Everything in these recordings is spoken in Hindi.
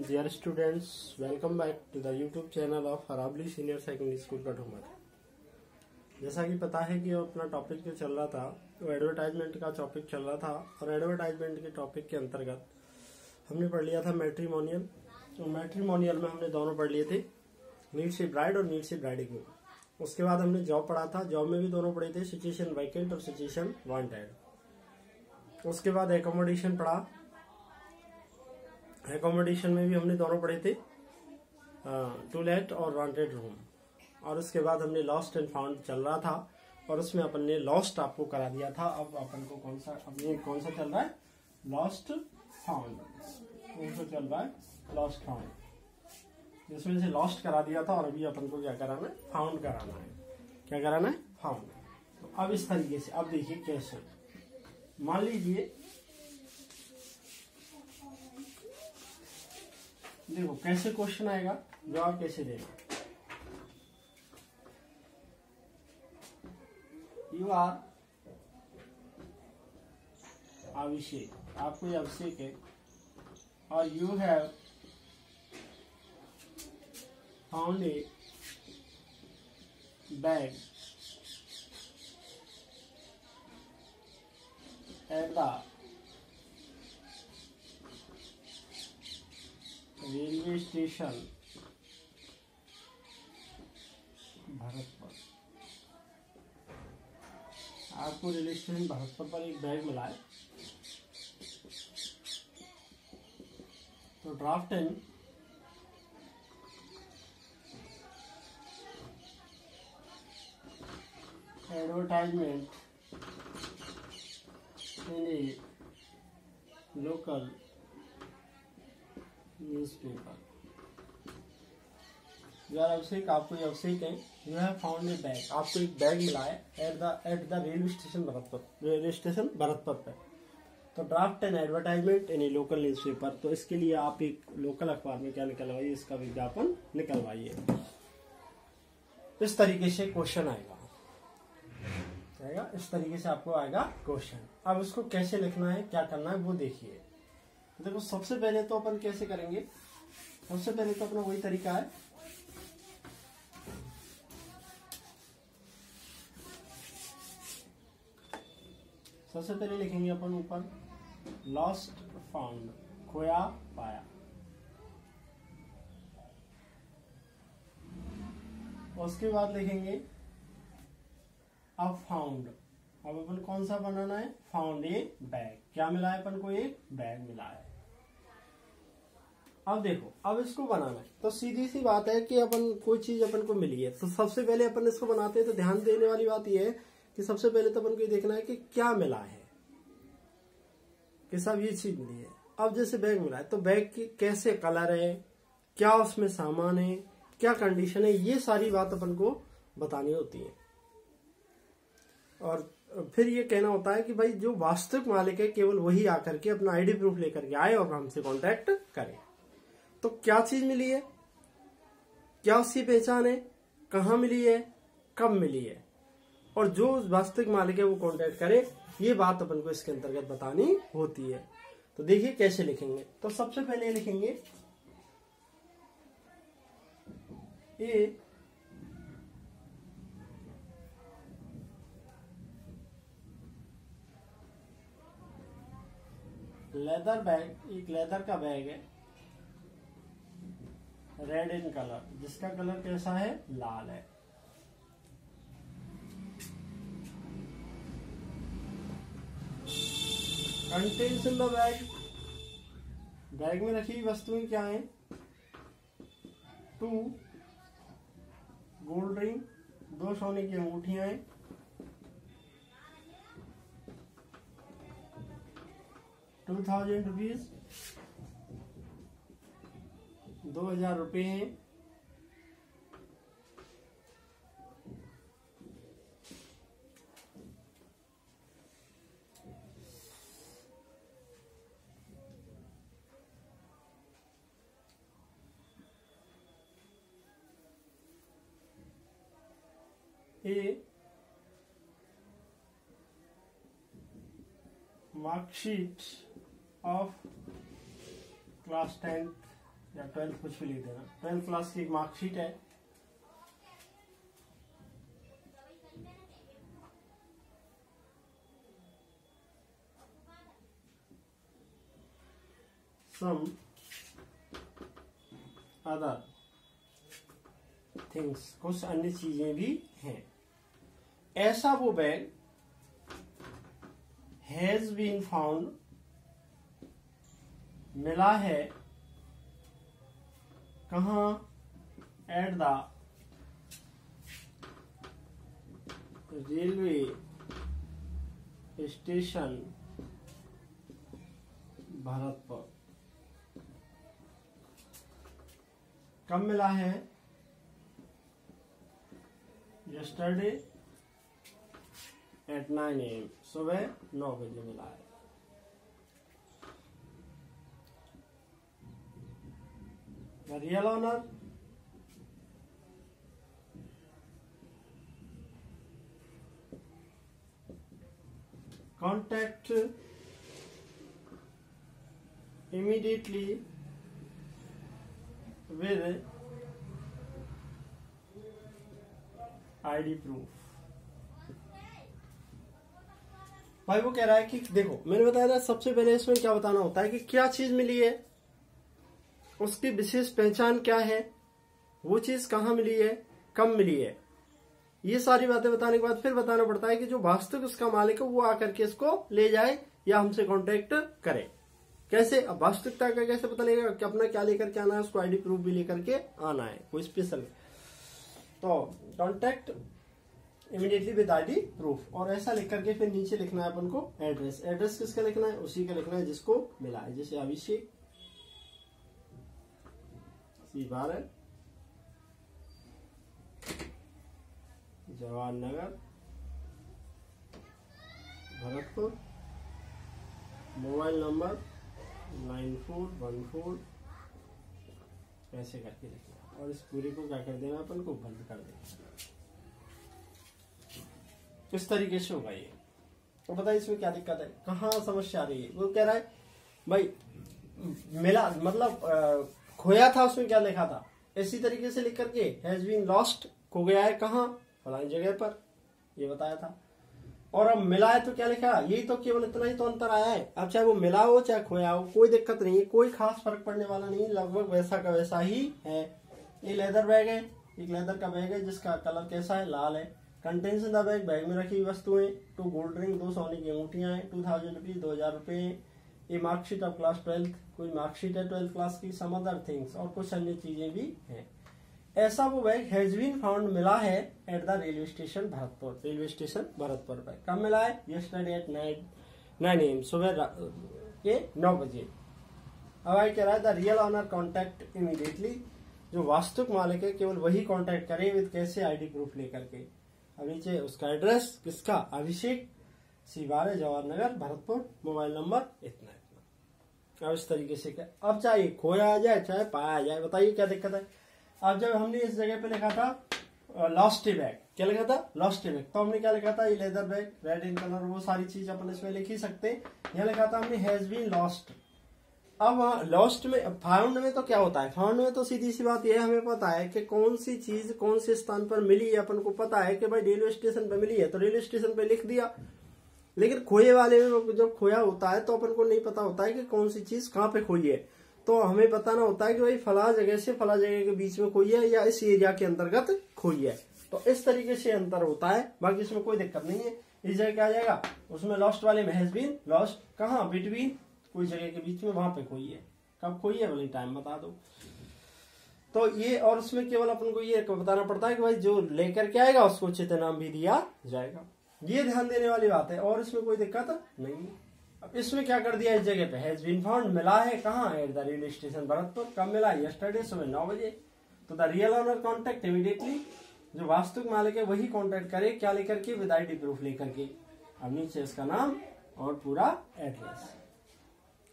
Dear students, welcome back to the YouTube channel of Harabli Senior Secondary School Kathumar. जैसा कि पता है कि अपना टॉपिक जो चल रहा था वो एडवर्टाइजमेंट का टॉपिक चल रहा था, और एडवर्टाइजमेंट के टॉपिक के अंतर्गत हमने पढ़ लिया था मैट्रिमोनियल। और मैट्रिमोनियल में हमने दोनों पढ़ लिए थे, नीड से ब्राइड और नीड से ब्राइडिंग। उसके बाद हमने जॉब पढ़ा था, जॉब में भी दोनों पढ़े थे, सिचुएशन वैकेंट और सिचुएशन वांटेड। उसके बाद एकोमोडेशन पढ़ा, एकोमोडेशन में भी हमने दोनों पढ़े थे, टू लेट और वांटेड रूम। और उसके बाद हमने लॉस्ट एंड फाउंड चल रहा था, और उसमें अपन ने लॉस्ट आपको करा दिया था। अब अपन को कौन सा चल रहा है, लॉस्ट फाउंड। चल रहा है लॉस्ट फाउंड, जिसमें से लॉस्ट करा दिया था, और अभी अपन को क्या कराना है, फाउंड कराना है। क्या कराना है, फाउंड। तो अब इस तरीके से, अब देखिए कैसे, मान लीजिए देखो कैसे क्वेश्चन आएगा, जवाब कैसे देना। यू आर अभिषेक, आपको अभिषेक है, और you have found a bag eight the railway station Bharatpur. आपको रेलवे स्टेशन भरतपुर पर एक बैग मिला है, तो ड्राफ्ट इन एडवर्टाइजमेंट इन ए लोकल न्यूज़पेपर। यार अभिषेक, आपको अभिषेक है, you have found a bag, आपको एक बैग मिला है eight the railway station Bharatpur, railway station Bharatpur पे। तो draft an advertisement in A local newspaper, तो इसके लिए आप एक लोकल अखबार में क्या निकलवाइए, इसका विज्ञापन निकलवाइए। इस तरीके से क्वेश्चन आएगा, इस तरीके से आपको आएगा क्वेश्चन। अब उसको कैसे लिखना है, क्या करना है, वो देखिए। देखो सबसे पहले तो अपन कैसे करेंगे, सबसे पहले तो अपना वही तरीका है, सबसे पहले लिखेंगे अपन ऊपर लॉस्ट फाउंड, खोया पाया। उसके बाद लिखेंगे अब फाउंड, अब अपन कौन सा बनाना है, फाउंड ए बैग। क्या मिला है अपन को, एक बैग मिला है। अब देखो, अब इसको बनाना है, तो सीधी सी बात है कि अपन कोई चीज अपन को मिली है, तो सबसे पहले अपन इसको बनाते हैं। तो ध्यान देने वाली बात यह है कि सबसे पहले तो अपन को ये देखना है कि क्या मिला है, कि सब ये चीज मिली है। अब जैसे बैग मिला है, तो बैग की कैसे कलर है, क्या उसमें सामान है, क्या कंडीशन है, ये सारी बात अपन को बतानी होती है। और फिर ये कहना होता है कि भाई जो वास्तविक मालिक है केवल वही आकर के अपना आईडी प्रूफ लेकर के आए और हमसे कांटेक्ट करे। तो क्या चीज मिली है, क्या उसकी पहचान है, कहाँ मिली है, कब मिली है, और जो वास्तविक मालिक है वो कांटेक्ट करे, ये बात अपन को इसके अंतर्गत बतानी होती है। तो देखिए कैसे लिखेंगे। तो सबसे पहले लिखेंगे ए लेदर बैग, एक लेदर का बैग है, रेड इन कलर, जिसका कलर कैसा है, लाल है। Contains in the bag, bag में रखी वस्तुएं क्या हैं, 2 गोल्ड रिंग, 2 सोने की अंगूठियां हैं, 2000 रुपीज, 2000 रुपये हैं, ए mark sheet of class 10th या 12th कुछ भी लिख देना। 12th क्लास की एक मार्कशीट है। सम अदर थिंग्स, कुछ अन्य चीजें भी हैं। ऐसा वो बैग हैज बीन फाउंड, मिला है कहाँ, at the railway station Bharatpur. कब मिला है? यस्टरडे एट 9 AM, सुबह 9 बजे मिला है। The real owner contact immediately with ID proof। भाई वो कह रहा है कि देखो मैंने बताया था सबसे पहले इसमें क्या बताना होता है कि क्या चीज मिली है, उसकी विशेष पहचान क्या है, वो चीज कहाँ मिली है, कब मिली है। ये सारी बातें बताने के बाद फिर बताना पड़ता है कि जो वास्तविक उसका मालिक है वो आकर के इसको ले जाए या हमसे कांटेक्ट करे। कैसे? अब वास्तविकता का कैसे पता लगेगा कि अपना क्या लेकर के आना है, उसको आईडी प्रूफ भी लेकर के आना है कोई स्पेशल। तो contact immediately with ID proof, और ऐसा लिख करके फिर नीचे लिखना है अपन को एड्रेस। एड्रेस किसका लिखना है? उसी का लिखना है जिसको मिला है। जैसे अभिषेक C12 Jawahar Nagar Bharatpur, mobile number 9414, ऐसे करके लिखना। और इस पूरी को क्या कर देना, अपन को बंद कर देना। इस तरीके से होगा ये। तो बताइए इसमें क्या दिक्कत है, कहाँ समस्या आ रही है? वो कह रहा है भाई मिला मतलब खोया था, उसमें क्या लिखा था, इसी तरीके से लिख करके हैज बीन लॉस्ट, खो गया है कहाँ, फलानी जगह पर, ये बताया था। और अब मिला है तो क्या लिखा, यही तो केवल इतना ही तो अंतर आया है। अब चाहे वो मिला हो चाहे खोया हो कोई दिक्कत नहीं है, कोई खास फर्क पड़ने वाला नहीं, लगभग वैसा का वैसा ही है। ये लेदर बैग है, एक लेदर का बैग है जिसका कलर कैसा है, लाल है। Contains in the bag, bag में रखी वस्तुएं, 2 गोल्ड रिंग, 2 सोने की अंगूठियां हैं, 2000 रुपीज, 2000 रुपए। ये मार्कशीट ऑफ क्लास 12th, कोई मार्कशीट है 12th क्लास की, सम अदर थिंग्स, और कुछ अन्य चीजें भी हैं। ऐसा वो बैग हैज बीन फाउंड, मिला है eight the railway station Bharatpur, railway station Bharatpur पर। कब मिला है? यस्टरडे एट 9 AM, सुबह के 9 बजे। अब आई कह रहा है the real owner contact immediately, जो वास्तविक मालिक है केवल वही कॉन्टेक्ट करे विद कैसे, आईडी प्रूफ लेकर के। अब नीचे उसका एड्रेस किसका, अभिषेक C12 Jawahar Nagar Bharatpur, mobile number इतना इतना। अब इस तरीके से क्या, अब चाहे खोया आ जाए चाहे पाया जाए, बताइए क्या दिक्कत है। अब जब हमने इस जगह पे लिखा था लॉस्ट बैग, क्या लिखा था, लॉस्ट बैग, तो हमने क्या लिखा था, ये leather bag red in colour, वो सारी चीज अपन इसमें लिख ही सकते। यहाँ लिखा था हमने हैज बीन लॉस्ट। अब लॉस्ट में, फाउंड में तो क्या होता है, फाउंड में तो सीधी सी बात यह हमें पता है कि कौन सी चीज कौन से स्थान पर मिली है, अपन को पता है कि भाई रेलवे स्टेशन पे मिली है तो रेलवे स्टेशन पे लिख दिया। लेकिन खोए वाले में जब खोया होता है तो अपन को नहीं पता होता है कि कौन सी चीज कहाँ पे खोई है, तो हमें बताना होता है कि भाई फला जगह से फला जगह के बीच में खोई है या इस एरिया के अंतर्गत खोई है। तो इस तरीके से अंतर होता है, बाकी इसमें कोई दिक्कत नहीं है। इस जगह क्या आ जाएगा, उसमें लॉस्ट वाले में हैज बीन लॉस्ट, कहाँ, बिटवीन, कोई जगह के बीच में, वहां पे खोई है। कब खोई है भले टाइम बता दो। तो ये, और उसमें केवल अपन को ये बताना पड़ता है कि भाई जो लेकर के आएगा उसको उचित नाम भी दिया जाएगा। ये ध्यान देने वाली बात है, और इसमें कोई दिक्कत नहीं है। अब इसमें क्या कर दिया, इस जगह पे हैज बीन फाउंड, मिला है कहाँ, at the railway station Bharatpur. कब मिला, यस्टरडे सुबह 9 बजे। तो the real owner contact immediately, जो वास्तविक मालिक है वही कॉन्टेक्ट करे, क्या लेकर के, विद आईडी प्रूफ लेकर के। अब नीचे इसका नाम और पूरा एड्रेस,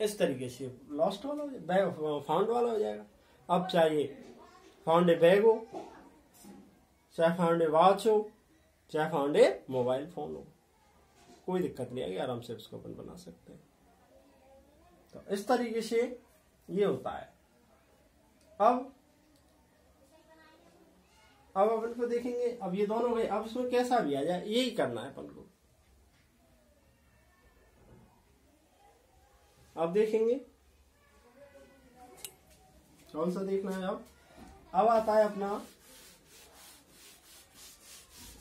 इस तरीके से लॉस्ट वाला बैग फाउंड वाला हो जाएगा। अब चाहे फाउंड ए बैग हो, चाहे फाउंड ए वॉच हो, चाहे फाउंड ए मोबाइल फोन हो, कोई दिक्कत नहीं आएगी, आराम से उसको अपन बना सकते हैं। तो इस तरीके से ये होता है। अब अपन को देखेंगे, अब ये दोनों गए, अब इसमें कैसा भी आ जाए यही करना है अपन को। अब देखेंगे कौन सा देखना है। अब आता है अपना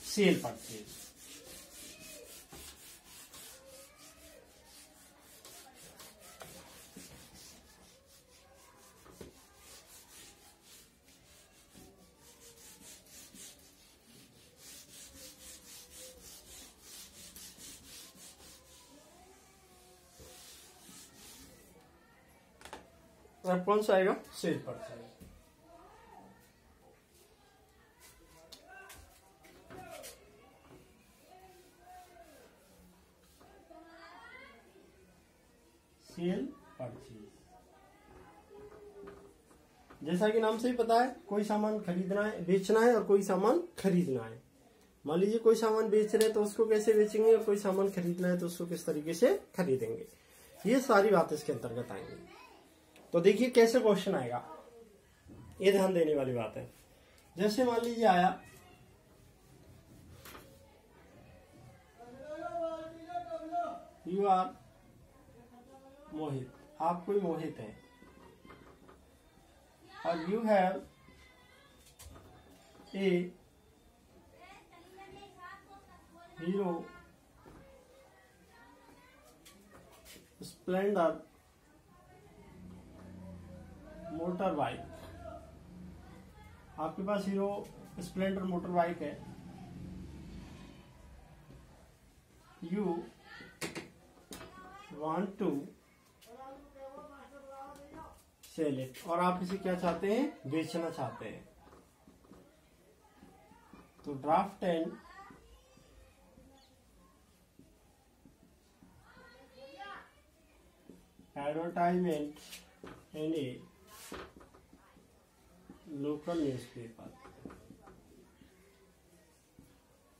सेल परचेज। अब कौन सा आएगा, सेल परचेज। सेल परचेज, जैसा कि नाम से ही पता है, कोई सामान खरीदना है, बेचना है, और कोई सामान खरीदना है। मान लीजिए कोई सामान बेच रहे हैं तो उसको कैसे बेचेंगे, और कोई सामान खरीदना है तो उसको किस तरीके से खरीदेंगे, ये सारी बातें इसके अंतर्गत आएंगी। तो देखिए कैसे क्वेश्चन आएगा, ये ध्यान देने वाली बात है। जैसे मान लीजिए आया यू आर मोहित, आप कोई मोहित है, और you have a Hero Splendor motor bike. आपके पास हीरो स्प्लेंडर मोटर बाइक है, you want to sell it, और आप इसे क्या चाहते हैं, बेचना चाहते हैं। तो draft and advertisement in A local newspaper,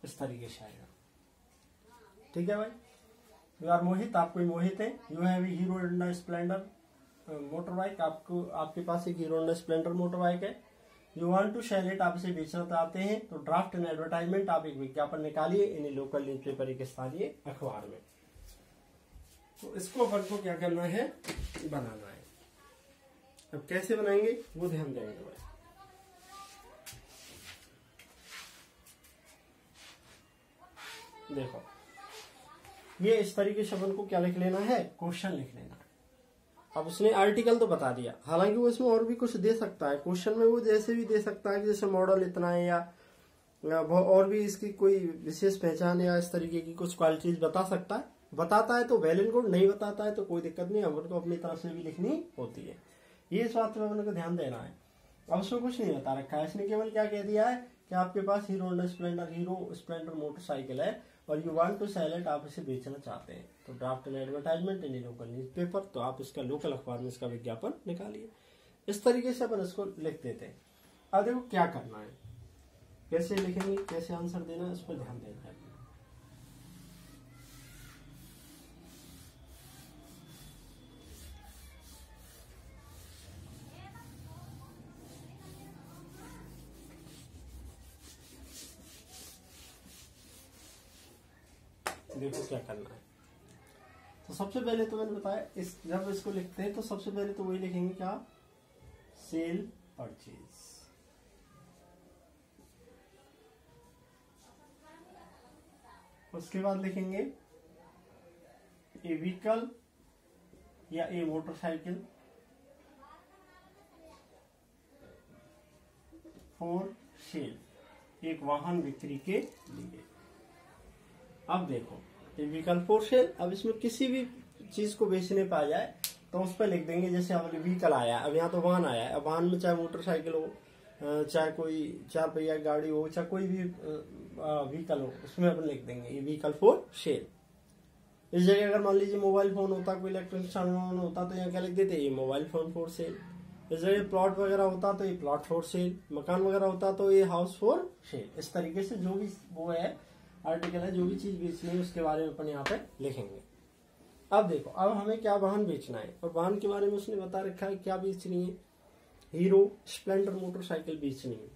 इस तरीके से आएगा। ठीक है भाई, यू आर मोहित, आप कोई मोहित है, you have Hero Honda Splendor motor bike, आपके पास एक Hero Honda Splendor motor bike है, you want to sell it, आप इसे बेचना चाहते हैं। तो ड्राफ्ट एंड एडवर्टाइजमेंट, आप एक विज्ञापन निकालिए इन लोकल न्यूज़पेपर, एक स्थानीय अखबार में। तो इसको अपन को क्या करना है, बनाना है। अब कैसे बनाएंगे वो ध्यान देंगे भाई। देखो ये इस तरीके से अपन को क्या लिख लेना है, क्वेश्चन लिख लेना है। अब उसने आर्टिकल तो बता दिया, हालांकि वो इसमें और भी कुछ दे सकता है क्वेश्चन में, वो जैसे भी दे सकता है कि जैसे मॉडल इतना है, या और भी इसकी कोई विशेष पहचान या इस तरीके की कुछ क्वालिटीज बता सकता है। बताता है तो वेल एंड गुड, नहीं बताता है तो कोई दिक्कत नहीं, अपन को अपनी तरफ से भी लिखनी होती है। ये इस बात पर अपन को ध्यान देना है। अब उसमें कुछ नहीं बता रखा है, इसने केवल क्या कह दिया है कि आपके पास हीरो स्प्लेंडर मोटरसाइकिल है और you want to sell it, आप इसे बेचना चाहते हैं। तो draft and advertisement in local newspaper, तो आप इसका लोकल अखबार में इसका विज्ञापन निकालिए। इस तरीके से अपन इसको लिख देते हैं। अब देखो क्या करना है, कैसे लिखेंगे, कैसे आंसर देना है, इस पर ध्यान देना है। देखो क्या करना है। तो सबसे पहले तो मैंने बताया, जब इसको लिखते हैं तो सबसे पहले तो वही लिखेंगे क्या, सेल परचेज। उसके बाद लिखेंगे ए व्हीकल या ए मोटरसाइकिल फॉर सेल, एक वाहन बिक्री के लिए। अब देखो ये व्हीकल फॉर सेल, अब इसमें किसी भी चीज को बेचने पे आ जाए तो उस पर लिख देंगे, जैसे हमने व्हीकल आया, अब यहाँ तो वाहन आया है, अब वाहन में चाहे मोटरसाइकिल हो, चाहे कोई 4 पहिया गाड़ी हो, चाहे कोई भी व्हीकल हो, उसमें अपन लिख देंगे ये व्हीकल फॉर सेल। इस जगह अगर मान लीजिए मोबाइल फोन होता, कोई इलेक्ट्रॉनिक सामान होता, तो यहाँ क्या लिख देते, ये मोबाइल फोन फॉर सेल। इस जगह प्लॉट वगैरह होता तो ये प्लॉट फॉर सेल, मकान वगैरह होता तो ये हाउस फॉर सेल। इस तरीके से जो भी वो है आर्टिकल है, जो भी चीज बेचनी है उसके बारे में अपन यहाँ पे लिखेंगे। अब देखो, अब हमें क्या वाहन बेचना है और वाहन के बारे में उसने बता रखा है क्या बेचनी है। हीरो स्प्लेंडर मोटरसाइकिल बेचनी है,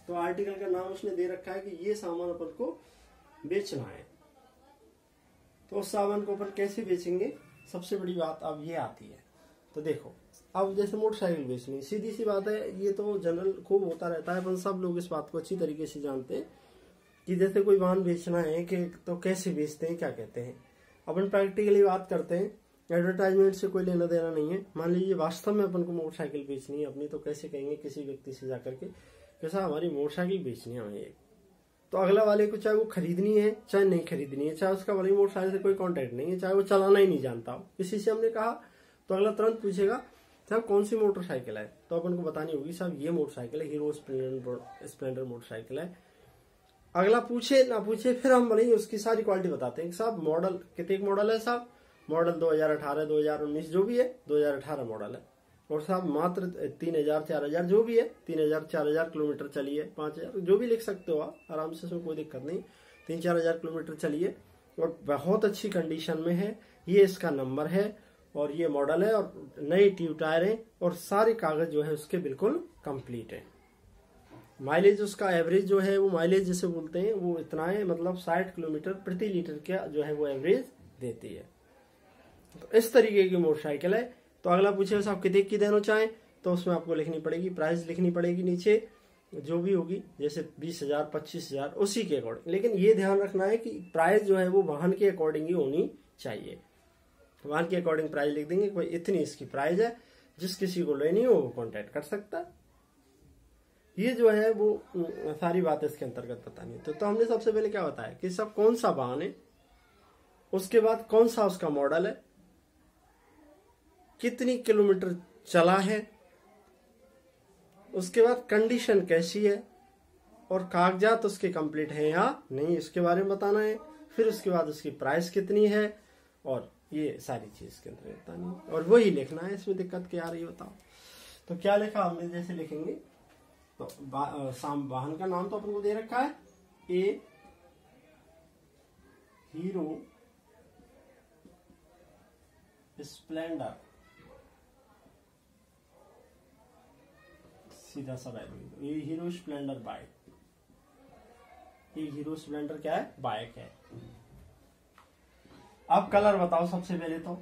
तो आर्टिकल का नाम उसने दे रखा है कि ये सामान अपन को बेचना है। तो उस सामान को अपन कैसे बेचेंगे, सबसे बड़ी बात अब ये आती है। तो देखो, अब जैसे मोटरसाइकिल बेचनी, सीधी सी बात है, ये तो जनरल खूब होता रहता है, अपन सब लोग इस बात को अच्छी तरीके से जानते हैं कि जैसे कोई वाहन बेचना है कि तो कैसे बेचते हैं, क्या कहते हैं। अपन प्रैक्टिकली बात करते हैं, एडवर्टाइजमेंट से कोई लेना देना नहीं है। मान लीजिए वास्तव में अपन को मोटरसाइकिल बेचनी है अपनी, तो कैसे कहेंगे किसी व्यक्ति से जाकर के कैसा हमारी मोटरसाइकिल बेचनी है हमें एक, तो अगला वाले को चाहे वो खरीदनी है चाहे नहीं खरीदनी है, चाहे उसका वाली मोटरसाइकिल से कोई कांटेक्ट नहीं है, चाहे वो चलाना ही नहीं जानता हो, किसी से हमने कहा तो अगला तुरंत पूछेगा साहब कौन सी मोटरसाइकिल है, तो अपन को बतानी होगी साहब ये मोटरसाइकिल है, हीरो स्प्लेंडर मोटरसाइकिल है। अगला पूछे ना पूछे फिर हम बोलेंगे उसकी सारी क्वालिटी बताते हैं। साहब मॉडल कितने मॉडल है, साहब मॉडल 2018 2019 जो भी है 2018 मॉडल है, और साहब मात्र 3000 4000 जो भी है 3000 4000 किलोमीटर चली है, 5000 जो भी लिख सकते हो आप आराम से, उसमें कोई दिक्कत नहीं। 3-4 हजार किलोमीटर चलिए और बहुत अच्छी कंडीशन में है, ये इसका नंबर है और ये मॉडल है और नई ट्यूब टायर है और सारे कागज जो है उसके बिल्कुल कंप्लीट है। माइलेज उसका एवरेज जो है वो माइलेज जिसे बोलते हैं वो इतना है, मतलब 60 किलोमीटर प्रति लीटर का जो है वो एवरेज देती है। तो इस तरीके की मोटरसाइकिल है। तो अगला पूछे साहब कितने की देना चाहें, तो उसमें आपको लिखनी पड़ेगी, प्राइस लिखनी पड़ेगी नीचे जो भी होगी, जैसे 20,000 25,000 उसी के अकॉर्डिंग। लेकिन ये ध्यान रखना है कि प्राइस जो है वो वाहन के अकॉर्डिंग ही होनी चाहिए। वाहन के अकॉर्डिंग प्राइस लिख देंगे, कोई इतनी इसकी प्राइस है, जिस किसी को लेनी हो वो कॉन्टेक्ट कर सकता है। ये जो है वो सारी बातें इसके अंतर्गत बतानी। तो हमने सबसे पहले क्या बताया कि सब कौन सा वाहन है, उसके बाद कौन सा उसका मॉडल है, कितनी किलोमीटर चला है, उसके बाद कंडीशन कैसी है और कागजात उसके कंप्लीट है या नहीं, इसके बारे में बताना है। फिर उसके बाद उसकी प्राइस कितनी है और ये सारी चीज के अंदर बतानी है और वही लिखना है। इसमें दिक्कत क्या आ रही है बताओ। तो क्या लिखा हमने, जैसे लिखेंगे तो वाहन का नाम तो अपन को दे रखा है ए हीरो स्प्लेंडर, सीधा सा बाइक, ये हीरो स्प्लेंडर बाइक, ये हीरो स्प्लेंडर क्या है, बाइक है। अब कलर बताओ सबसे पहले तो,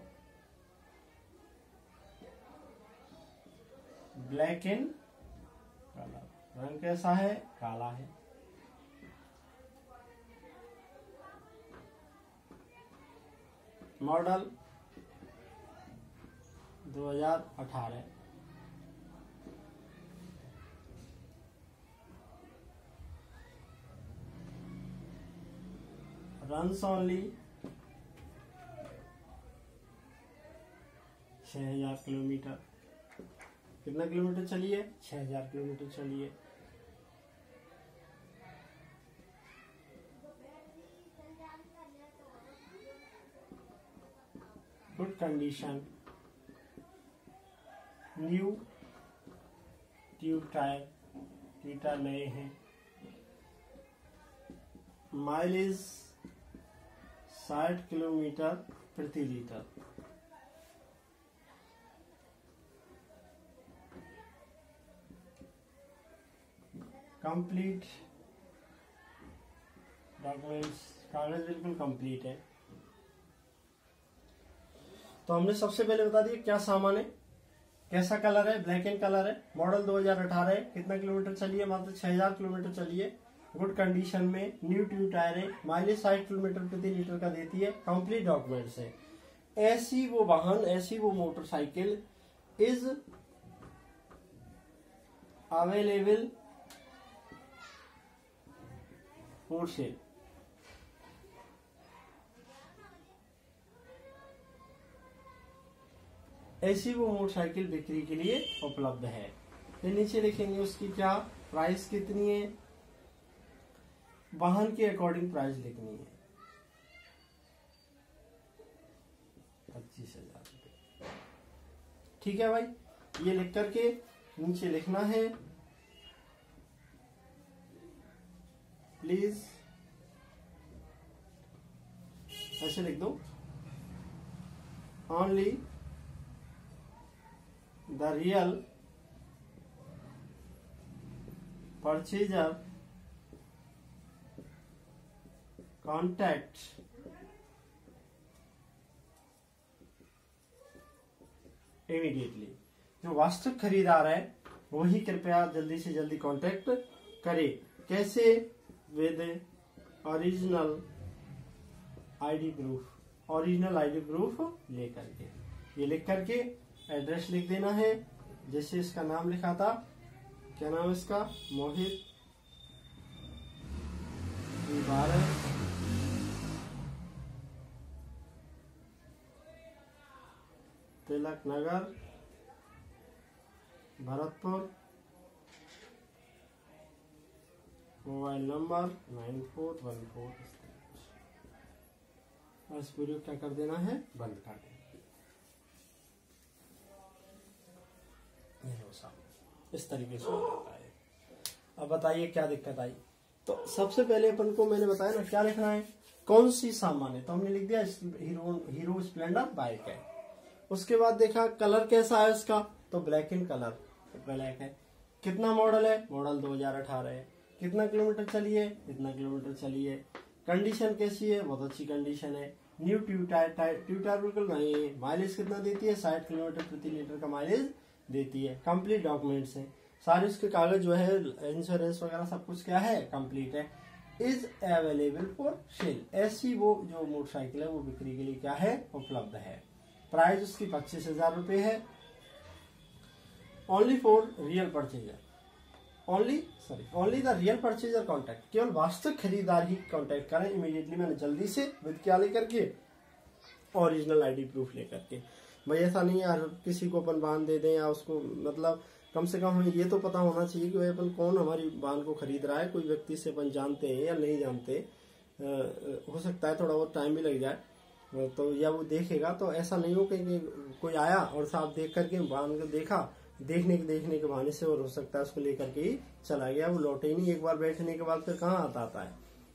ब्लैक इन कलर, रंग कैसा है, काला है। Model 2018, runs only 6000 kilometre. कितना किलोमीटर चलिए, 6000 किलोमीटर चलिए। Good condition, new tube tyre, tyre नए हैं। माइलेज 60 किलोमीटर प्रति लीटर। कंप्लीट डॉक्यूमेंट्स, कागज बिल्कुल कंप्लीट है। तो हमने सबसे पहले बता दिया क्या सामान है, कैसा कलर है, ब्लैक एंड कलर है, मॉडल 2018 है, कितना किलोमीटर चलिए, मात्र 6000 किलोमीटर चलिए, गुड कंडीशन में, न्यू ट्यूब टायर है, माइलेज 60 किलोमीटर प्रति लीटर का देती है, कंप्लीट डॉक्यूमेंट्स है। ऐसी वो वाहन, ऐसी वो motorcycle is available for sale. ऐसी वो मोटरसाइकिल बिक्री के लिए उपलब्ध है। फिर नीचे लिखेंगे उसकी क्या प्राइस कितनी है, वाहन के अकॉर्डिंग प्राइस लिखनी है, 25,000 रुपये। ठीक है भाई, ये लिख करके नीचे लिखना है, प्लीज ऐसे लिख दो, only the real purchaser contact immediately. जो वास्तविक खरीदार है वही कृपया जल्दी से जल्दी कांटेक्ट करे। कैसे? With original ID proof, original ID proof लेकर के। ये लिख करके एड्रेस लिख देना है। जैसे इसका नाम लिखा था, क्या नाम है इसका? मोहित भारत तिलक नगर भरतपुर, मोबाइल नंबर 9414। बस पूरी क्या कर देना है? बंद कर देना। इस तरीके से होता है। अब बताइए क्या दिक्कत आई। तो सबसे पहले अपन को मैंने बताया ना क्या लिखना है, कौन सी सामान है। तो हमने लिख दिया हीरो स्प्लेंडर बाइक है। उसके बाद देखा कलर कैसा है उसका, तो ब्लैक इन कलर, ब्लैक है। कितना मॉडल है? मॉडल 2018 है। कितना किलोमीटर चली है? इतना किलोमीटर चली है। कंडीशन कैसी है? बहुत अच्छी कंडीशन है। न्यू ट्यूब टायर बिल्कुल नहीं। माइलेज कितना देती है? 60 किलोमीटर प्रति लीटर का माइलेज देती है। कंप्लीट डॉक्यूमेंट्स है सारे, उसके कागज जो है इंश्योरेंस वगैरह सब कुछ क्या है? कंप्लीट है। इज अवेलेबल फॉर सेल, ऐसी वो जो मोटरसाइकिल है वो बिक्री के लिए क्या है? उपलब्ध है। प्राइस उसकी 25,000 रुपए है। Only for real purchaser, only the real purchaser contact, केवल वास्तविक खरीदार ही कॉन्टैक्ट करें इमीडिएटली। मैंने जल्दी से विद क्या लेकर के? ओरिजिनल आईडी प्रूफ लेकर के। भाई ऐसा नहीं यार किसी को अपन वाहन दे दें या उसको, मतलब कम से कम हमें ये तो पता होना चाहिए कि भाई अपन कौन हमारी वाहन को खरीद रहा है। कोई व्यक्ति से अपन जानते हैं या नहीं जानते, हो सकता है थोड़ा बहुत टाइम भी लग जाए, तो या वो देखेगा। तो ऐसा नहीं हो कि कोई आया और साहब देख करके वाहन को देखा, देखने के बहाने से, और हो सकता है उसको लेकर के ही चला गया, वो लौटे ही नहीं। एक बार बैठने के बाद फिर कहाँ आता है।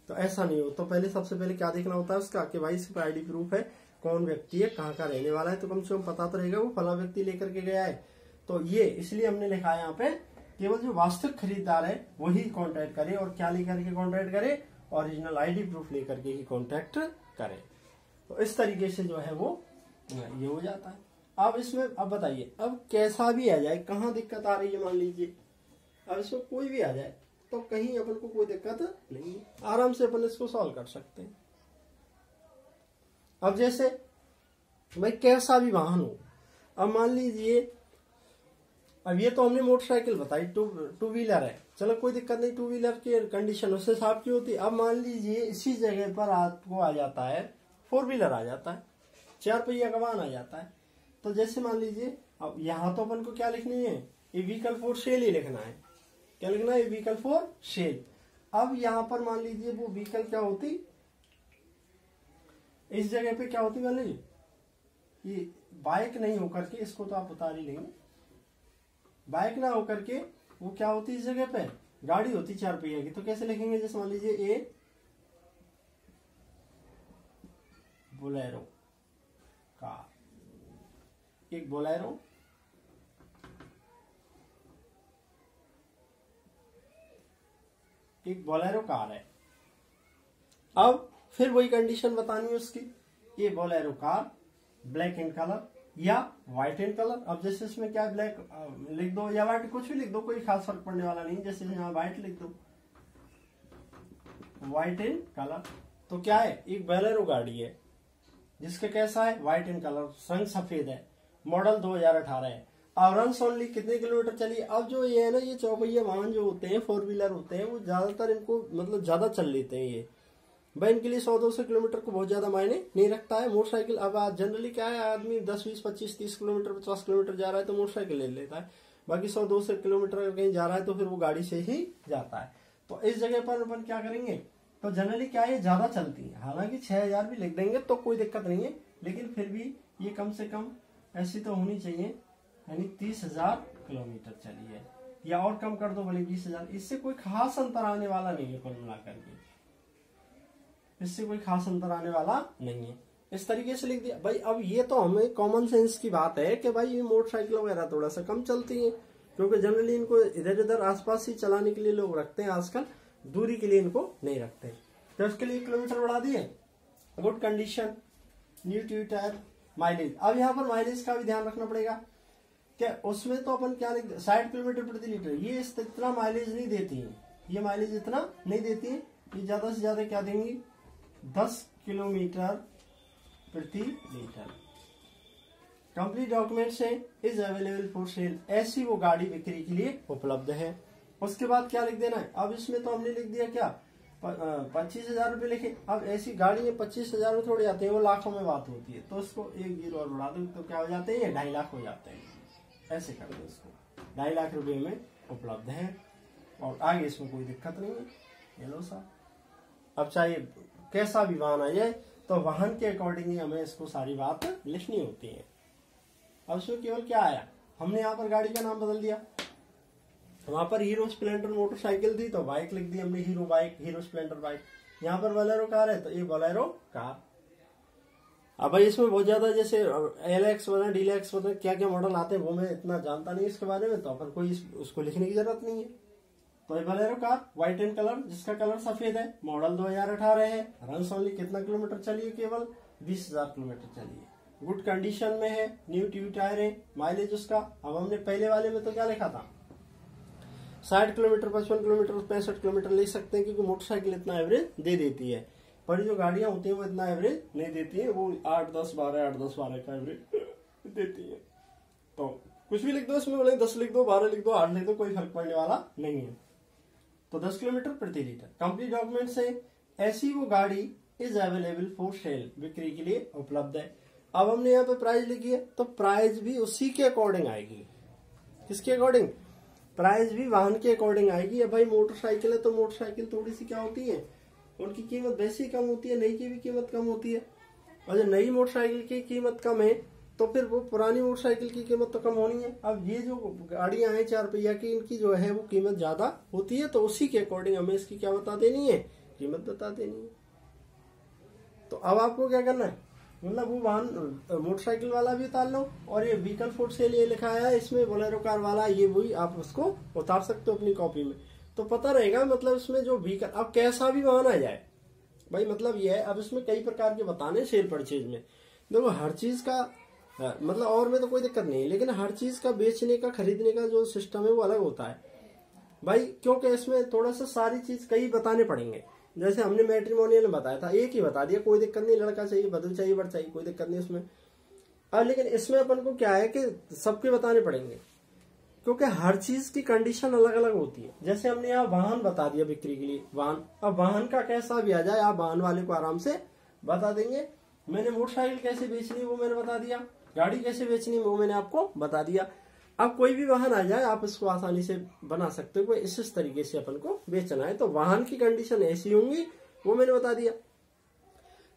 तो ऐसा नहीं हो। तो पहले सबसे पहले क्या देखना होता है उसका, कि भाई इसका आईडी प्रूफ है, कौन व्यक्ति है, कहाँ का रहने वाला है। तो कम से कम पता तो रहेगा वो फला व्यक्ति लेकर के गया है। तो ये इसलिए हमने लिखा है यहाँ पे, केवल जो वास्तविक खरीदार है वही कॉन्टैक्ट करे। और क्या लेकर के कॉन्टैक्ट करे? ओरिजिनल आईडी प्रूफ लेकर के ही कॉन्टैक्ट करे। तो इस तरीके से जो है वो ये हो जाता है। अब इसमें अब बताइए, अब कैसा भी आ जाए, कहाँ दिक्कत आ रही है मान लीजिए, अब इसमें कोई भी आ जाए तो कहीं अपन को कोई दिक्कत नहीं है, आराम से अपन इसको सॉल्व कर सकते हैं। अब जैसे भाई कैसा भी वाहन हो, अब मान लीजिए, अब ये तो हमने मोटरसाइकिल बताई, टू व्हीलर है, चलो कोई दिक्कत नहीं, टू व्हीलर की कंडीशन उससे हिसाब की होती है। अब मान लीजिए इसी जगह पर आपको आ जाता है फोर व्हीलर, आ जाता है 4 पहिया का वाहन आ जाता है। तो जैसे मान लीजिए, अब यहाँ तो अपन को क्या लिखनी है? ए व्हीकल फॉर सेल ही लिखना है। क्या लिखना है? ए व्हीकल फॉर सेल। अब यहाँ पर मान लीजिए वो व्हीकल क्या होती, इस जगह पे क्या होती, मान लीजिए ये बाइक नहीं होकर के, इसको तो आप बता ही लेंगे, बाइक ना होकर के वो क्या होती इस जगह पे? गाड़ी होती 4 पहिया की। तो कैसे लिखेंगे? जैसे मान लीजिए ए बोलेरो कार, एक बोलेरो, एक बोलेरो कार है। अब फिर वही कंडीशन बतानी है उसकी, ये Bolero car black in colour या व्हाइट इन कलर। अब जैसे इसमें क्या ब्लैक लिख दो या व्हाइट, कुछ भी लिख दो, कोई खास फर्क पड़ने वाला नहीं। जैसे यहाँ व्हाइट लिख दो, व्हाइट इन कलर। तो क्या है? एक बोलेरो गाड़ी है जिसका कैसा है? व्हाइट इन कलर, रंग सफेद है, मॉडल 2018 है। और रन ओनली कितने किलोमीटर चली? अब जो ये है ना, ये चौपहिया वाहन जो होते हैं, 4 व्हीलर होते हैं, वो ज्यादातर इनको मतलब ज्यादा चल लेते हैं ये भाई, इनके लिए 100-200 किलोमीटर को बहुत ज्यादा मायने नहीं रखता है। मोटरसाइकिल अब जनरली क्या है, आदमी 10, 20, 25, 30 किलोमीटर 50 किलोमीटर जा रहा है तो मोटरसाइकिल ले लेता है। बाकी 100-200 किलोमीटर अगर कहीं जा रहा है तो फिर वो गाड़ी से ही जाता है। तो इस जगह पर अपन क्या करेंगे, तो जनरली क्या है, ज्यादा चलती है। हालांकि 6000 भी लिख देंगे तो कोई दिक्कत नहीं है, लेकिन फिर भी ये कम से कम ऐसी तो होनी चाहिए, यानी 30,000 किलोमीटर चली है, या और कम कर दो भले 20,000। इससे कोई खास अंतर आने वाला नहीं है, कुल मिलाकर के इससे कोई खास अंतर आने वाला नहीं है। इस तरीके से लिख दिया भाई। अब ये तो हमें कॉमन सेंस की बात है कि भाई ये मोटरसाइकिल वगैरह थोड़ा सा कम चलती है, क्योंकि जनरली इनको इधर उधर आसपास ही चलाने के लिए लोग रखते हैं आजकल, दूरी के लिए इनको नहीं रखते। तो इसके लिए किलोमीटर बढ़ा दिए, good condition, new tube tyre, mileage. अब यहाँ पर माइलेज का भी ध्यान रखना पड़ेगा क्या, उसमें तो अपन क्या लिख 60 किलोमीटर प्रति लीटर, ये इतना माइलेज नहीं देती है, ये माइलेज इतना नहीं देती है, ये ज्यादा से ज्यादा क्या देंगी 10 किलोमीटर प्रति लीटर। कंप्लीट डॉक्यूमेंट से इज अवेलेबल फॉर सेल, ऐसी वो गाड़ी बिक्री के लिए उपलब्ध है। उसके बाद क्या लिख देना है, अब इसमें तो हमने लिख दिया क्या 25,000 रुपये लिखे। अब ऐसी गाड़ी में 25,000 में थोड़ी आते हैं, वो लाखों में बात होती है, तो इसको एक जीरो और बढ़ा दो तो क्या हो जाते हैं, ये 2.5 लाख हो जाते हैं। ऐसे कर दो इसको, 2.5 लाख रुपए में उपलब्ध है और आगे इसमें कोई दिक्कत नहीं है। ये लो साहब, अब चाहे कैसा भी वाहन आ जाए तो वाहन के अकॉर्डिंग ही हमें इसको सारी बात लिखनी होती है। अब इसमें केवल क्या आया, हमने यहाँ पर गाड़ी का नाम बदल दिया, वहां पर हीरो स्प्लेंडर मोटरसाइकिल थी तो बाइक लिख दी हमने, hero bike, hero Splendor bike. यहाँ पर बोलेरो कार है तो ये बोलेरो कार। अब भाई इसमें बहुत ज्यादा जैसे LX बना, DLX बना, क्या क्या मॉडल आते हैं वो मैं इतना जानता नहीं इसके बारे में, तो अपन कोई उसको लिखने की जरूरत नहीं है। तो ये Bolero car white in colour, जिसका कलर सफेद है, मॉडल 2018 है, रन ओनली कितना किलोमीटर चलिए, केवल 20,000 किलोमीटर चलिए, गुड कंडीशन में है, न्यू ट्यूब टायर है, माइलेज उसका। अब हमने पहले वाले में तो क्या लिखा था 60 किलोमीटर, 55 किलोमीटर, 65 किलोमीटर ले सकते हैं, क्योंकि मोटरसाइकिल इतना एवरेज दे देती है, पर जो गाड़ियां होती हैं वो इतना एवरेज नहीं देती है, वो 8, 10, 12 का एवरेज देती है। तो कुछ भी लिख दो इसमें, बोले 10 लिख दो, 12 लिख दो, 8 लिख दो, कोई फर्क पड़ने वाला नहीं है। तो 10 किलोमीटर प्रति लीटर। कंप्लीट डॉक्यूमेंट से ऐसी वो गाड़ी इज अवेलेबल फॉर सेल, बिक्री के लिए उपलब्ध है। अब हमने यहाँ पे प्राइस लिखी है तो प्राइस भी उसी के अकॉर्डिंग आएगी, किसके अकॉर्डिंग, प्राइस भी वाहन के अकॉर्डिंग आएगी। अब भाई मोटरसाइकिल है तो मोटरसाइकिल थोड़ी सी क्या होती है, उनकी कीमत वैसे ही कम होती है, नई की भी कीमत कम होती है, और जब नई मोटरसाइकिल की कीमत कम है तो फिर वो पुरानी मोटरसाइकिल की कीमत तो कम होनी है। अब ये जो गाड़ियां हैं 4 पहिया की, इनकी जो है वो कीमत ज्यादा होती है, तो उसी के अकॉर्डिंग हमें इसकी क्या बता देनी है, कीमत बता देनी है। तो अब आपको क्या करना है, मतलब वो वाहन मोटरसाइकिल वाला भी उतार लो, और ये व्हीकल फॉर सेल ये लिखा है इसमें बोलेरो कार वाला, ये वही आप उसको उतार सकते हो अपनी कॉपी में, तो पता रहेगा। मतलब इसमें जो व्हीकल, अब कैसा भी वाहन आ जाए भाई, मतलब ये है, अब इसमें कई प्रकार के बताने सेल परचेज में, देखो हर चीज का मतलब, और में तो कोई दिक्कत नहीं है, लेकिन हर चीज का बेचने का खरीदने का जो सिस्टम है वो अलग होता है भाई, क्योंकि इसमें थोड़ा सा सारी चीज कई बताने पड़ेंगे। जैसे हमने मैट्रिमोनियल में बताया था, एक ही बता दिया, कोई दिक्कत नहीं, लड़का चाहिए, बदल चाहिए, बड़ चाहिए, कोई दिक्कत नहीं उसमें। अब लेकिन इसमें अपन को क्या है कि सबके बताने पड़ेंगे, क्योंकि हर चीज की कंडीशन अलग अलग होती है। जैसे हमने यहाँ वाहन बता दिया बिक्री के लिए, वाहन, अब वाहन का कैसा भी आ जाए आप वाहन वाले को आराम से बता देंगे। मैंने मोटरसाइकिल कैसे बेचनी वो मैंने बता दिया, गाड़ी कैसे बेचनी वो मैंने आपको बता दिया। अब कोई भी वाहन आ जाए आप इसको आसानी से बना सकते हो, कोई इस तरीके से अपन को बेचना है तो वाहन की कंडीशन ऐसी होंगी वो मैंने बता दिया।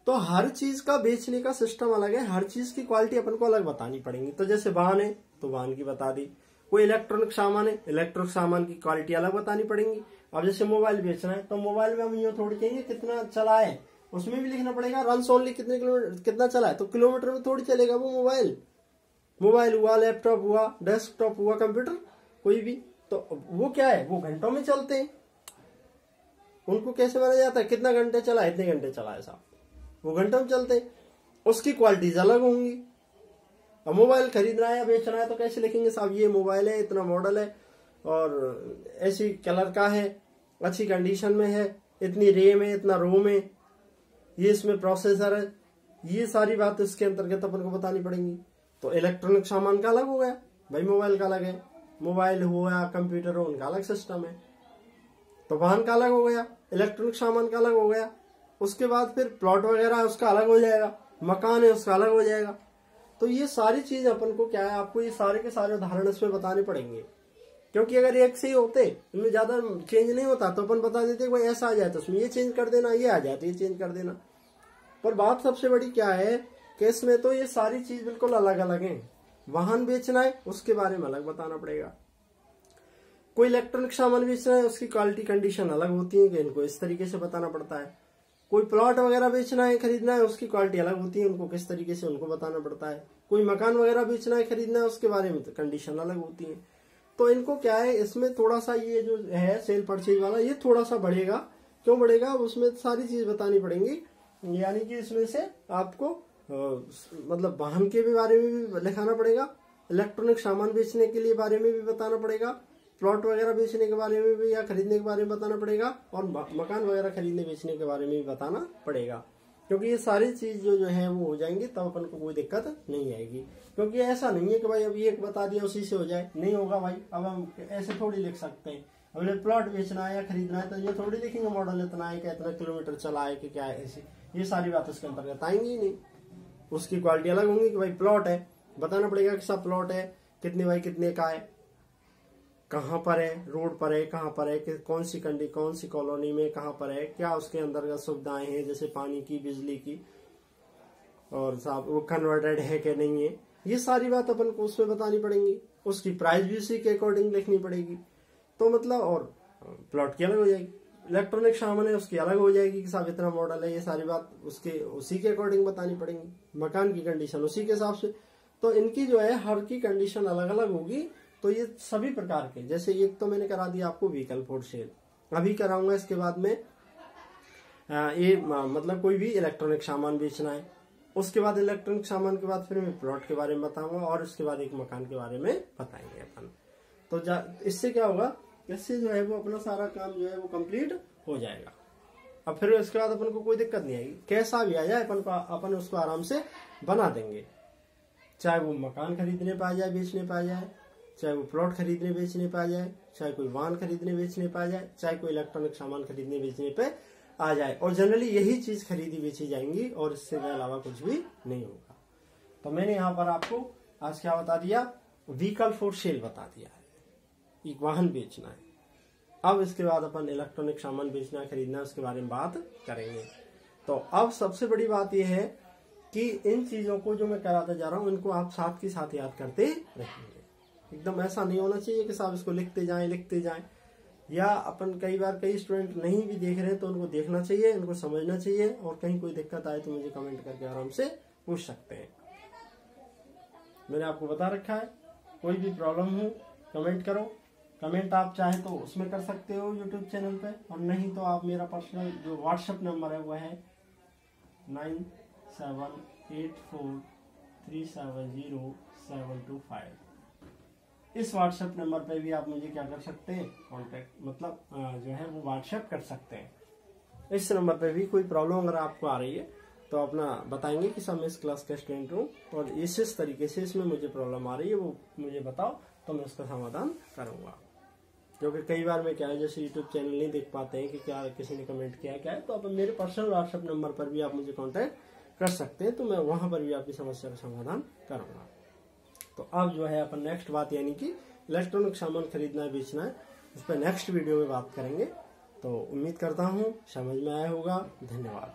तो हर चीज का बेचने का सिस्टम अलग है, हर चीज की क्वालिटी अपन को अलग बतानी पड़ेगी। तो जैसे वाहन है तो वाहन की बता दी, कोई इलेक्ट्रॉनिक सामान है, इलेक्ट्रॉनिक सामान की क्वालिटी अलग बतानी पड़ेगी। अब जैसे मोबाइल बेचना है तो मोबाइल में हम यूँ थोड़ी कहेंगे कितना चला है, उसमें भी लिखना पड़ेगा रन ओनली कितने किलोमीटर कितना चला है, तो किलोमीटर में थोड़ी चलेगा वो मोबाइल। मोबाइल हुआ, लैपटॉप हुआ, डेस्कटॉप हुआ, कंप्यूटर कोई भी, तो वो क्या है, वो घंटों में चलते हैं। उनको कैसे माना जाता है, कितना घंटे चला, इतने घंटे चला है साहब, वो घंटों में चलते हैं, उसकी क्वालिटीज अलग होंगी। अब मोबाइल खरीदना है या बेचना है तो कैसे लिखेंगे साहब, ये मोबाइल है, इतना मॉडल है और ऐसी कलर का है, अच्छी कंडीशन में है, इतनी रैम है, इतना रोम है, ये इसमें प्रोसेसर है, ये सारी बात इसके अंतर्गत अपन को बतानी पड़ेंगी। तो इलेक्ट्रॉनिक सामान का अलग हो गया भाई, मोबाइल का अलग है, मोबाइल हुआ कंप्यूटर हो उनका अलग सिस्टम है। तो वाहन का अलग हो गया, इलेक्ट्रॉनिक सामान का अलग हो गया। उसके बाद फिर प्लॉट वगैरह है उसका अलग हो जाएगा, मकान है उसका अलग हो जाएगा। तो ये सारी चीज अपन को क्या है, आपको ये सारे के सारे उदाहरण इसमें बताने पड़ेंगे, क्योंकि अगर एक से ही होते इनमें ज्यादा चेंज नहीं होता तो अपन बता देते कोई ऐसा आ जाए तो उसमें ये चेंज कर देना, ये आ जाए तो ये चेंज कर देना। पर बात सबसे बड़ी क्या है कि इसमें तो ये सारी चीज बिल्कुल अलग अलग है। वाहन बेचना है उसके बारे में अलग बताना पड़ेगा, कोई इलेक्ट्रॉनिक सामान बेचना है उसकी क्वालिटी कंडीशन अलग होती है कि इनको इस तरीके से बताना पड़ता है। कोई प्लॉट वगैरह बेचना है खरीदना है उसकी क्वालिटी अलग होती है, उनको किस तरीके से उनको बताना पड़ता है। कोई मकान वगैरह बेचना है खरीदना है उसके बारे में तो कंडीशन अलग होती है। तो इनको क्या है, इसमें थोड़ा सा ये जो है सेल परचेज वाला ये थोड़ा सा बढ़ेगा। क्यों बढ़ेगा, उसमें सारी चीज बतानी पड़ेंगी। यानी कि इसमें से आपको मतलब वाहन के भी बारे में भी लिखाना पड़ेगा, इलेक्ट्रॉनिक सामान बेचने के लिए बारे में भी बताना पड़ेगा, प्लॉट वगैरह बेचने के बारे में भी या खरीदने के बारे में बताना पड़ेगा, और मकान वगैरह खरीदने बेचने के बारे में भी बताना पड़ेगा। क्योंकि ये सारी चीज जो है वो हो जाएंगी, तब अपन को कोई दिक्कत नहीं आएगी। क्योंकि ऐसा नहीं है कि भाई अभी एक बता दिया उसी से हो जाए, नहीं होगा भाई। अब हम ऐसे थोड़ी लिख सकते हैं, हमने प्लॉट बेचना है या खरीदना है तो ये थोड़ी लिखेंगे मॉडल इतना है, क्या इतना किलोमीटर चला है कि क्या है, ऐसी ये सारी बात उसके अंतर्गत आएंगी ही नहीं। उसकी क्वालिटी अलग होंगी कि भाई प्लॉट है, बताना पड़ेगा कि सब प्लॉट है, कितने बाई कितने का है, कहाँ पर है, रोड पर है, कहाँ पर है, कि कौन सी कॉलोनी में कहाँ पर है, क्या उसके अंतर्गत सुविधाएं हैं जैसे पानी की, बिजली की, और साहब वो कन्वर्टेड है कि नहीं है, ये सारी बात अपन को उसमें बतानी पड़ेंगी। उसकी प्राइस भी उसी के अकॉर्डिंग लिखनी पड़ेगी। तो मतलब और प्लॉट की अलग हो जाएगी, इलेक्ट्रॉनिक सामान है उसकी अलग हो जाएगी कि साहब इतना मॉडल है, ये सारी बात उसके उसी के अकॉर्डिंग बतानी पड़ेंगी। मकान की कंडीशन उसी के हिसाब से, तो इनकी जो है हर की कंडीशन अलग अलग होगी। तो ये सभी प्रकार के, जैसे एक तो मैंने करा दिया आपको व्हीकल फॉर सेल, अभी कराऊंगा इसके बाद में ये मतलब कोई भी इलेक्ट्रॉनिक सामान बेचना है, उसके बाद इलेक्ट्रॉनिक सामान के बाद फिर मैं प्लॉट के बारे में बताऊंगा, और उसके बाद एक मकान के बारे में बताएंगे अपन। तो इससे क्या होगा, इससे जो है वो अपना सारा काम जो है वो कंप्लीट हो जाएगा। अब फिर इसके बाद अपन को कोई दिक्कत नहीं आएगी, कैसा भी आ जाए अपन उसको आराम से बना देंगे। चाहे वो मकान खरीदने पे आ जाए, बेचने पे आ जाए, चाहे वो प्लॉट खरीदने बेचने पे आ जाए, चाहे कोई वाहन खरीदने बेचने पे आ जाए, चाहे कोई इलेक्ट्रॉनिक सामान खरीदने बेचने पे आ जाए। और जनरली यही चीज खरीदी बेची जाएंगी और इससे अलावा कुछ भी नहीं होगा। तो मैंने यहाँ पर आपको आज क्या बता दिया, व्हीकल फॉर सेल बता दिया है, एक वाहन बेचना है। अब इसके बाद अपन इलेक्ट्रॉनिक सामान बेचना खरीदना उसके बारे में बात करेंगे। तो अब सबसे बड़ी बात यह है कि इन चीजों को जो मैं कराता जा रहा हूँ इनको आप साथ के साथ याद करते रहेंगे। एकदम ऐसा नहीं होना चाहिए कि साहब इसको लिखते जाएं, या अपन कई स्टूडेंट नहीं भी देख रहे हैं तो उनको देखना चाहिए, इनको समझना चाहिए, और कहीं कोई दिक्कत आए तो मुझे कमेंट करके आराम से पूछ सकते हैं। मैंने आपको बता रखा है, कोई भी प्रॉब्लम हो कमेंट करो। कमेंट आप चाहे तो उसमें कर सकते हो यूट्यूब चैनल पे, और नहीं तो आप मेरा पर्सनल जो व्हाट्सएप नंबर है वो है 9784370725। इस व्हाट्सएप नंबर पे भी आप मुझे क्या कर सकते हैं, कांटेक्ट मतलब जो है वो व्हाट्सएप कर सकते हैं। इस नंबर पे भी कोई प्रॉब्लम अगर आपको आ रही है तो अपना बताएंगे कि सर मैं इस क्लास का स्टूडेंट हूँ और इस तरीके से इसमें मुझे प्रॉब्लम आ रही है, वो मुझे बताओ तो मैं उसका समाधान करूंगा। क्योंकि कई बार में क्या है, जैसे यूट्यूब चैनल नहीं देख पाते हैं कि क्या किसी ने कमेंट किया क्या है, तो आप मेरे पर्सनल व्हाट्सएप नंबर पर भी आप मुझे कांटेक्ट कर सकते हैं, तो मैं वहां पर भी आपकी समस्या का समाधान करूंगा। तो अब जो है अपन नेक्स्ट बात यानी कि इलेक्ट्रॉनिक सामान खरीदना है बेचना है, उस पर नेक्स्ट वीडियो में बात करेंगे। तो उम्मीद करता हूँ समझ में आया होगा। धन्यवाद।